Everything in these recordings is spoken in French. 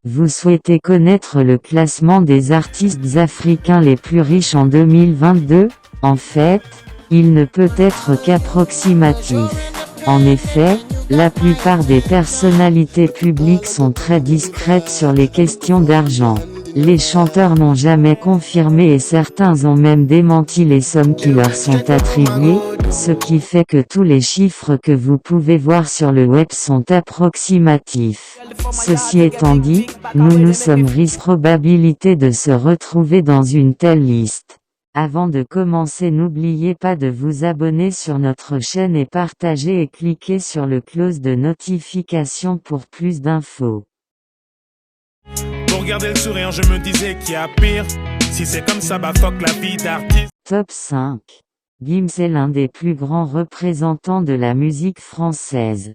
Vous souhaitez connaître le classement des artistes africains les plus riches en 2022? En fait, il ne peut être qu'approximatif. En effet, la plupart des personnalités publiques sont très discrètes sur les questions d'argent. Les chanteurs n'ont jamais confirmé et certains ont même démenti les sommes qui leur sont attribuées, ce qui fait que tous les chiffres que vous pouvez voir sur le web sont approximatifs. Ceci étant dit, nous sommes risque probabilité de se retrouver dans une telle liste. Avant de commencer, n'oubliez pas de vous abonner sur notre chaîne et partager et cliquer sur le cloche de notification pour plus d'infos. Pour garder le sourire, je me disais qu'il y a pire. Si c'est comme ça, bah fuck la vie d'artiste. Top 5. Gims est l'un des plus grands représentants de la musique française.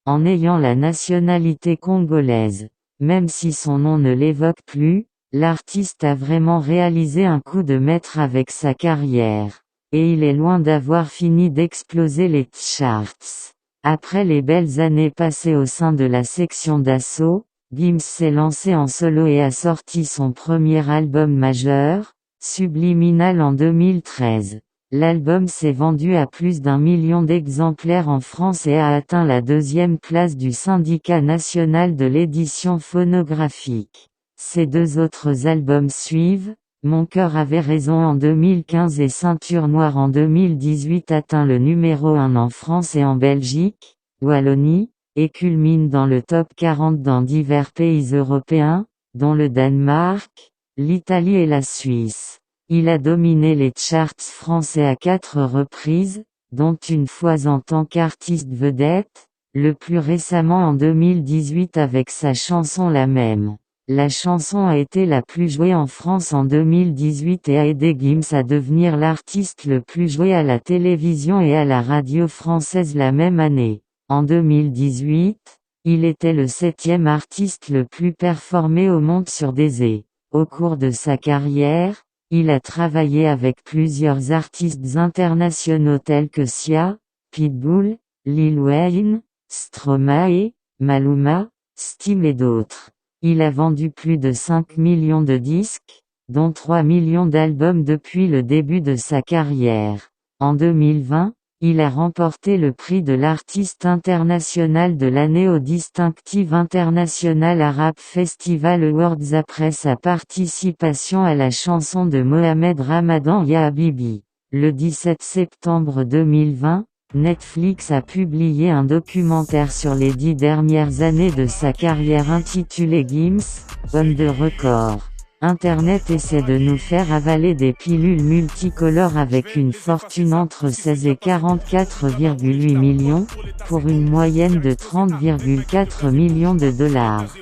En ayant la nationalité congolaise. Même si son nom ne l'évoque plus, l'artiste a vraiment réalisé un coup de maître avec sa carrière. Et il est loin d'avoir fini d'exploser les charts. Après les belles années passées au sein de la section d'assaut, Gims s'est lancé en solo et a sorti son premier album majeur, Subliminal en 2013. L'album s'est vendu à plus d'1 million d'exemplaires en France et a atteint la 2e place du Syndicat national de l'édition phonographique. Ses 2 autres albums suivent, Mon cœur avait raison en 2015 et Ceinture noire en 2018 atteint le numéro 1 en France et en Belgique, Wallonie, et culmine dans le top 40 dans divers pays européens, dont le Danemark, l'Italie et la Suisse. Il a dominé les charts français à 4 reprises, dont une fois en tant qu'artiste vedette, le plus récemment en 2018 avec sa chanson La Même. La chanson a été la plus jouée en France en 2018 et a aidé Gims à devenir l'artiste le plus joué à la télévision et à la radio française la même année. En 2018, il était le 7e artiste le plus performé au monde sur Deezer. Au cours de sa carrière, il a travaillé avec plusieurs artistes internationaux tels que Sia, Pitbull, Lil Wayne, Stromae, Maluma, Sting et d'autres. Il a vendu plus de 5 millions de disques, dont 3 millions d'albums depuis le début de sa carrière. En 2020, il a remporté le prix de l'artiste international de l'année au Distinctive International Arab Festival Awards après sa participation à la chanson de Mohamed Ramadan Ya Habibi. Le 17 septembre 2020, Netflix a publié un documentaire sur les 10 dernières années de sa carrière intitulé Gims, on the Record. Internet essaie de nous faire avaler des pilules multicolores avec une fortune entre 16 et 44,8 millions, pour une moyenne de 30,4 millions de dollars.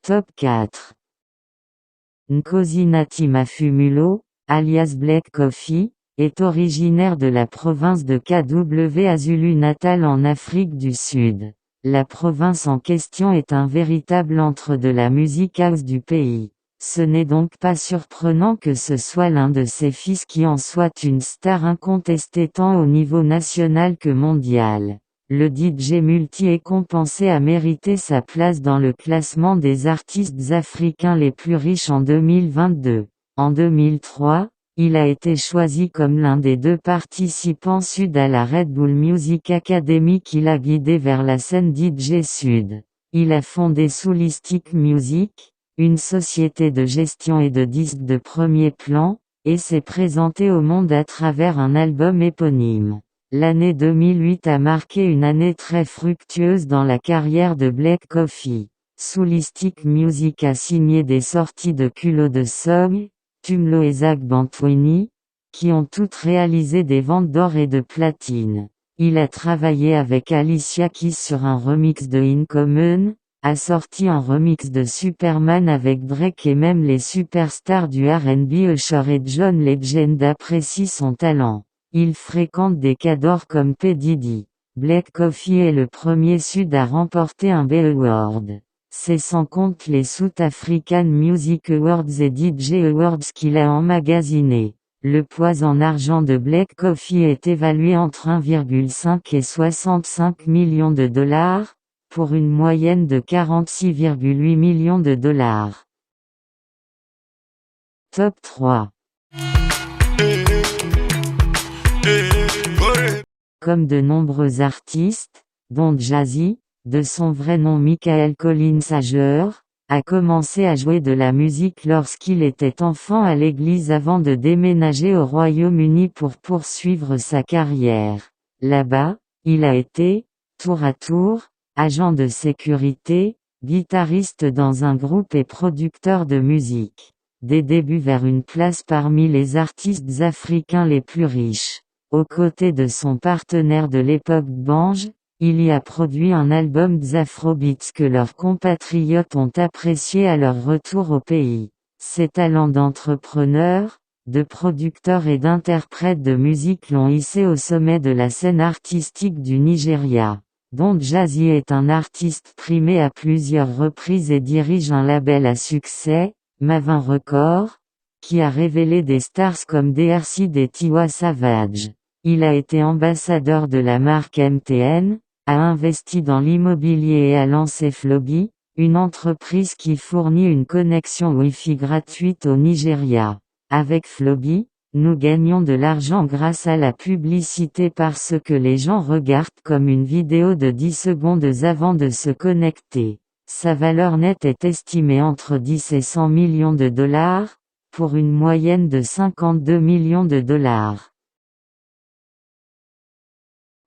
Top 4. Nkosi Mafumulo, alias Black Coffee, est originaire de la province de KwaZulu-Natal en Afrique du Sud. La province en question est un véritable antre de la musique house du pays. Ce n'est donc pas surprenant que ce soit l'un de ses fils qui en soit une star incontestée tant au niveau national que mondial. Le DJ multi-récompensé a mérité sa place dans le classement des artistes africains les plus riches en 2022. En 2003, il a été choisi comme l'un des 2 participants sud à la Red Bull Music Academy qui l'a guidé vers la scène DJ sud. Il a fondé Soulistic Music, une société de gestion et de disques de premier plan, et s'est présenté au monde à travers un album éponyme. L'année 2008 a marqué une année très fructueuse dans la carrière de Black Coffee. Soulistic Music a signé des sorties de Culo de Song, Tumlo et Zach Bantwini, qui ont toutes réalisé des ventes d'or et de platine. Il a travaillé avec Alicia Keys sur un remix de In Common, a sorti un remix de Superman avec Drake et même les superstars du R&B Usher et John Legend apprécient son talent. Il fréquente des cadors comme P. Diddy. Black Coffee est le premier sud à remporter un B Award. C'est sans compte les South African Music Awards et DJ Awards qu'il a emmagasinés. Le poids en argent de Black Coffee est évalué entre 1,5 et 65 millions de dollars, pour une moyenne de 46,8 millions de dollars. Top 3. Comme de nombreux artistes, dont Jazzy, de son vrai nom Michael Collins Hager, a commencé à jouer de la musique lorsqu'il était enfant à l'église avant de déménager au Royaume-Uni pour poursuivre sa carrière. Là-bas, il a été, tour à tour, agent de sécurité, guitariste dans un groupe et producteur de musique. Des débuts vers une place parmi les artistes africains les plus riches. Aux côtés de son partenaire de l'époque Banj, il y a produit un album d'Afrobeats que leurs compatriotes ont apprécié à leur retour au pays. Ses talents d'entrepreneur, de producteur et d'interprète de musique l'ont hissé au sommet de la scène artistique du Nigeria. Don Jazzy est un artiste primé à plusieurs reprises et dirige un label à succès, Mavin Records, qui a révélé des stars comme DRC et Tiwa Savage. Il a été ambassadeur de la marque MTN, a investi dans l'immobilier et a lancé Flobi, une entreprise qui fournit une connexion Wi-Fi gratuite au Nigeria. Avec Flobi, nous gagnons de l'argent grâce à la publicité parce que les gens regardent comme une vidéo de 10 secondes avant de se connecter. Sa valeur nette est estimée entre 10 et 100 millions de dollars, pour une moyenne de 52 millions de dollars.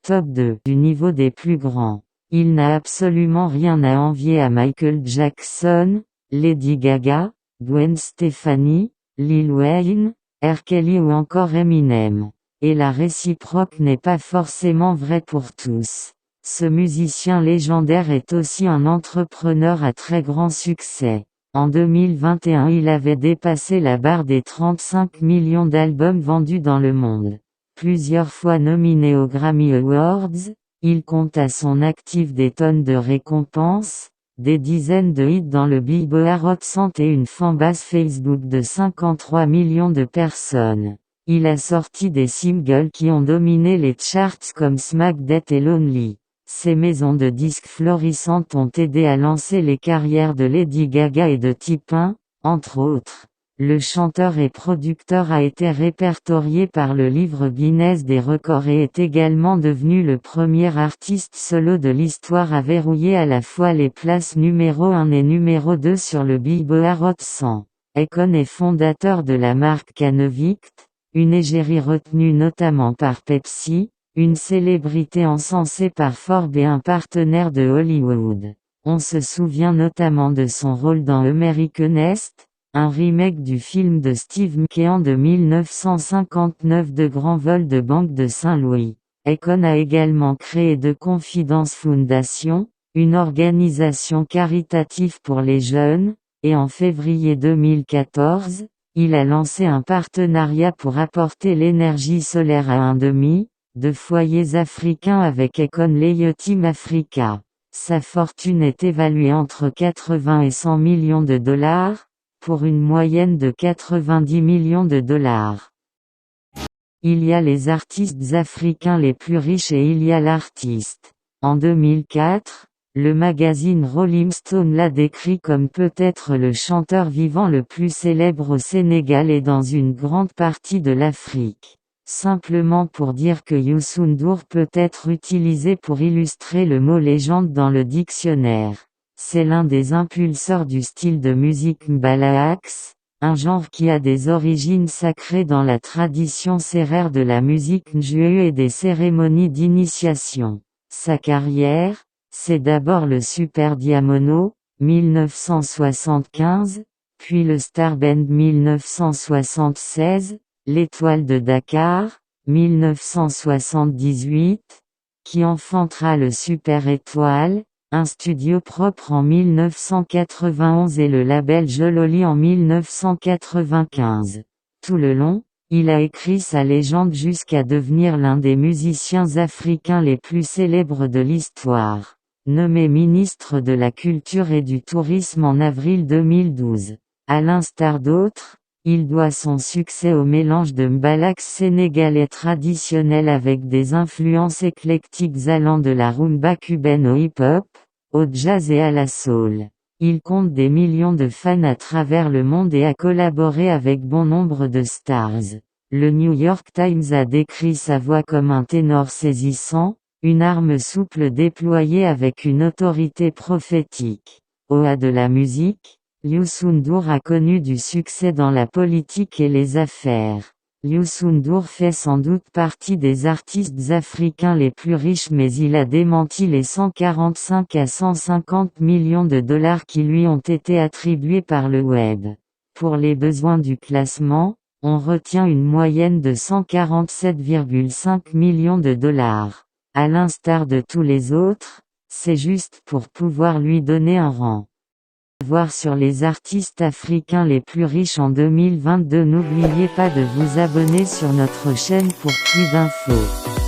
Top 2. Du niveau des plus grands. Il n'a absolument rien à envier à Michael Jackson, Lady Gaga, Gwen Stefani, Lil Wayne, R. Kelly ou encore Eminem. Et la réciproque n'est pas forcément vraie pour tous. Ce musicien légendaire est aussi un entrepreneur à très grand succès. En 2021, il avait dépassé la barre des 35 millions d'albums vendus dans le monde. Plusieurs fois nominé aux Grammy Awards, il compte à son actif des tonnes de récompenses, des dizaines de hits dans le Billboard Hot 100 et une fanbase Facebook de 53 millions de personnes. Il a sorti des singles qui ont dominé les charts comme Smack That et Lonely. Ces maisons de disques florissantes ont aidé à lancer les carrières de Lady Gaga et de T-Pain, entre autres. Le chanteur et producteur a été répertorié par le livre Guinness des records et est également devenu le premier artiste solo de l'histoire à verrouiller à la fois les places numéro 1 et numéro 2 sur le Billboard Hot 100. Akon est fondateur de la marque Canovict, une égérie retenue notamment par Pepsi, une célébrité encensée par Forbes et un partenaire de Hollywood. On se souvient notamment de son rôle dans American Nest, un remake du film de Steve McQueen de 1959 de Grand vol de Banque de Saint-Louis. Akon a également créé The Confidence Foundation, une organisation caritative pour les jeunes, et en février 2014, il a lancé un partenariat pour apporter l'énergie solaire à 1,5 de foyers africains avec Akon Leo Team Africa. Sa fortune est évaluée entre 80 et 100 millions de dollars, pour une moyenne de 90 millions de dollars. Il y a les artistes africains les plus riches et il y a l'artiste. En 2004, le magazine Rolling Stone l'a décrit comme peut-être le chanteur vivant le plus célèbre au Sénégal et dans une grande partie de l'Afrique. Simplement pour dire que Youssou N'Dour peut être utilisé pour illustrer le mot légende dans le dictionnaire. C'est l'un des impulseurs du style de musique mbalax, un genre qui a des origines sacrées dans la tradition sérère de la musique njeu et des cérémonies d'initiation. Sa carrière, c'est d'abord le Super Diamono, 1975, puis le Star Band 1976, l'Étoile de Dakar, 1978, qui enfantera le Super Étoile, un studio propre en 1991 et le label Jololi en 1995. Tout le long, il a écrit sa légende jusqu'à devenir l'un des musiciens africains les plus célèbres de l'histoire. nommé ministre de la Culture et du Tourisme en avril 2012. À l'instar d'autres, il doit son succès au mélange de mbalax sénégalais traditionnel avec des influences éclectiques allant de la rumba cubaine au hip-hop, au jazz et à la soul. Il compte des millions de fans à travers le monde et a collaboré avec bon nombre de stars. Le New York Times a décrit sa voix comme un ténor saisissant, une arme souple déployée avec une autorité prophétique. Au-delà de la musique, Youssou N'Dour a connu du succès dans la politique et les affaires. Youssou N'Dour fait sans doute partie des artistes africains les plus riches, mais il a démenti les 145 à 150 millions de dollars qui lui ont été attribués par le web. Pour les besoins du classement, on retient une moyenne de 147,5 millions de dollars. À l'instar de tous les autres, c'est juste pour pouvoir lui donner un rang. Voir sur les artistes africains les plus riches en 2022. N'oubliez pas de vous abonner sur notre chaîne pour plus d'infos.